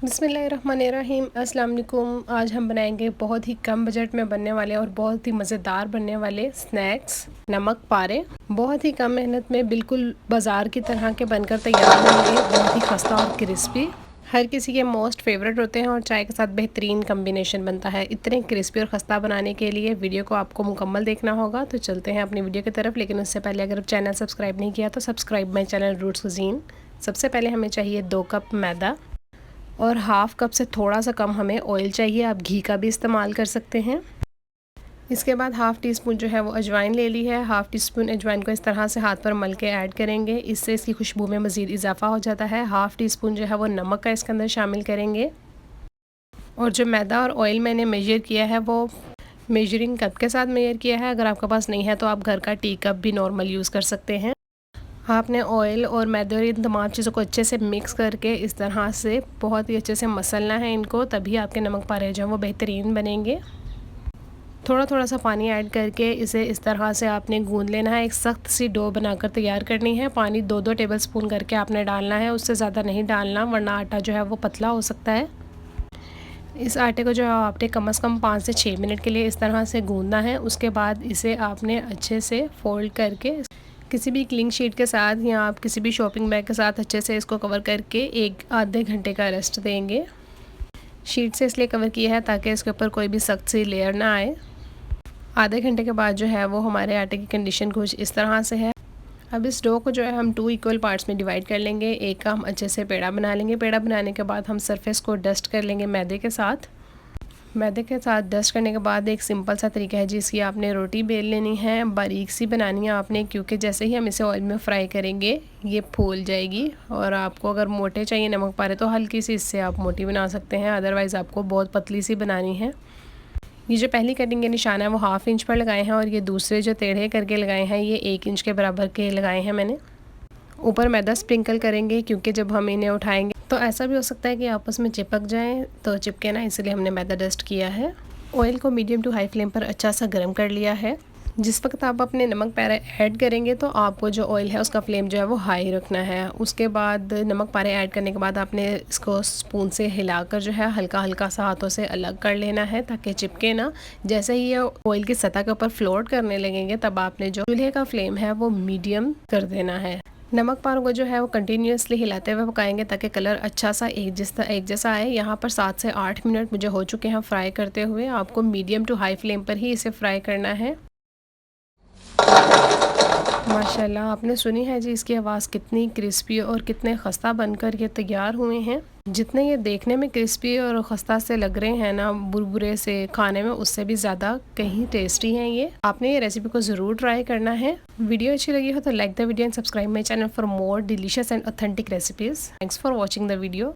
बिस्मिल्लाहिर्रहमानिर्रहीम। अस्सलाम वालेकुम। आज हम बनाएंगे बहुत ही कम बजट में बनने वाले और बहुत ही मज़ेदार बनने वाले स्नैक्स नमक पारे। बहुत ही कम मेहनत में बिल्कुल बाज़ार की तरह के बनकर तैयार होंगे। बहुत ही खस्ता और क्रिस्पी, हर किसी के मोस्ट फेवरेट होते हैं और चाय के साथ बेहतरीन कम्बिनेशन बनता है। इतने क्रिस्पी और खस्ता बनाने के लिए वीडियो को आपको मुकम्मल देखना होगा। तो चलते हैं अपनी वीडियो की तरफ, लेकिन उससे पहले अगर चैनल सब्सक्राइब नहीं किया तो subscribe my channel roots cuisine. सबसे पहले हमें चाहिए 2 कप मैदा और हाफ़ कप से थोड़ा सा कम हमें ऑयल चाहिए। आप घी का भी इस्तेमाल कर सकते हैं। इसके बाद हाफ़ टी स्पून जो है वो अजवाइन ले ली है। हाफ़ टी स्पून अजवाइन को इस तरह से हाथ पर मल के ऐड करेंगे, इससे इसकी खुशबू में मज़ीद इजाफा हो जाता है। हाफ़ टी स्पून जो है वो नमक का इसके अंदर शामिल करेंगे। और जो मैदा और ऑयल मैंने मेजर किया है वो मेजरिंग कप के साथ मेजर किया है। अगर आपके पास नहीं है तो आप घर का टी कप भी नॉर्मल यूज़ कर सकते हैं। आपने ऑयल और मैदे और इन तमाम चीज़ों को अच्छे से मिक्स करके इस तरह से बहुत ही अच्छे से मसलना है इनको, तभी आपके नमक पारे जो हैं वो बेहतरीन बनेंगे। थोड़ा थोड़ा सा पानी ऐड करके इसे इस तरह से आपने गूंद लेना है। एक सख्त सी डो बनाकर तैयार करनी है। पानी 2-2 टेबलस्पून करके आपने डालना है, उससे ज़्यादा नहीं डालना वरना आटा जो है वो पतला हो सकता है। इस आटे को जो है आपने कम से कम 5 से 6 मिनट के लिए इस तरह से गूंदना है। उसके बाद इसे आपने अच्छे से फोल्ड करके किसी भी क्लिंग शीट के साथ या आप किसी भी शॉपिंग बैग के साथ अच्छे से इसको कवर करके एक आधे घंटे का रेस्ट देंगे। शीट से इसलिए कवर किया है ताकि इसके ऊपर कोई भी सख्त सी लेयर ना आए। आधे घंटे के बाद जो है वो हमारे आटे की कंडीशन कुछ इस तरह से है। अब इस डो को जो है हम 2 इक्वल पार्ट्स में डिवाइड कर लेंगे। एक का हम अच्छे से पेड़ा बना लेंगे। पेड़ा बनाने के बाद हम सरफेस को डस्ट कर लेंगे मैदे के साथ। मैदे के साथ डस्ट करने के बाद एक सिंपल सा तरीका है जिसकी आपने रोटी बेल लेनी है, बारीक सी बनानी है आपने, क्योंकि जैसे ही हम इसे ऑयल में फ्राई करेंगे ये फूल जाएगी। और आपको अगर मोटे चाहिए नमक पारे तो हल्की सी इससे आप मोटी बना सकते हैं, अदरवाइज़ आपको बहुत पतली सी बनानी है। ये जो पहली कटिंग के निशान है वो 1/2 इंच पर लगाए हैं और ये दूसरे जो टेढ़े करके लगाए हैं ये 1 इंच के बराबर के लगाए हैं मैंने। ऊपर मैदा स्प्रिंकल करेंगे क्योंकि जब हम इन्हें उठाएंगे तो ऐसा भी हो सकता है कि आपस में चिपक जाएं, तो चिपके ना, इसलिए हमने मैदा डस्ट किया है। ऑयल को मीडियम टू हाई फ्लेम पर अच्छा सा गर्म कर लिया है। जिस वक्त आप अपने नमक पारे ऐड करेंगे तो आपको जो ऑयल है उसका फ्लेम जो है वो हाई रखना है। उसके बाद नमक पारे ऐड करने के बाद आपने इसको स्पून से हिलाकर जो है हल्का हल्का सा हाथों से अलग कर लेना है ताकि चिपके ना। जैसे ही ये ऑयल की सतह के ऊपर फ्लोट करने लगेंगे तब आपने जो चूल्हे का फ्लेम है वो मीडियम कर देना है। नमक पारों को जो है वो कंटिन्यूसली हिलाते हुए पकाएंगे ताकि कलर अच्छा सा एक जैसा आए। यहाँ पर 7 से 8 मिनट मुझे हो चुके हैं फ्राई करते हुए। आपको मीडियम टू हाई फ्लेम पर ही इसे फ्राई करना है। माशाल्लाह, आपने सुनी है जी इसकी आवाज़ कितनी क्रिस्पी और कितने खस्ता बनकर ये तैयार हुए हैं। जितने ये देखने में क्रिस्पी और खस्ता से लग रहे हैं ना बुरबुरे से खाने में, उससे भी ज़्यादा कहीं टेस्टी हैं ये। आपने ये रेसिपी को ज़रूर ट्राई करना है। वीडियो अच्छी लगी हो तो like the video and subscribe my channel for more delicious and authentic recipes. Thanks for watching the video.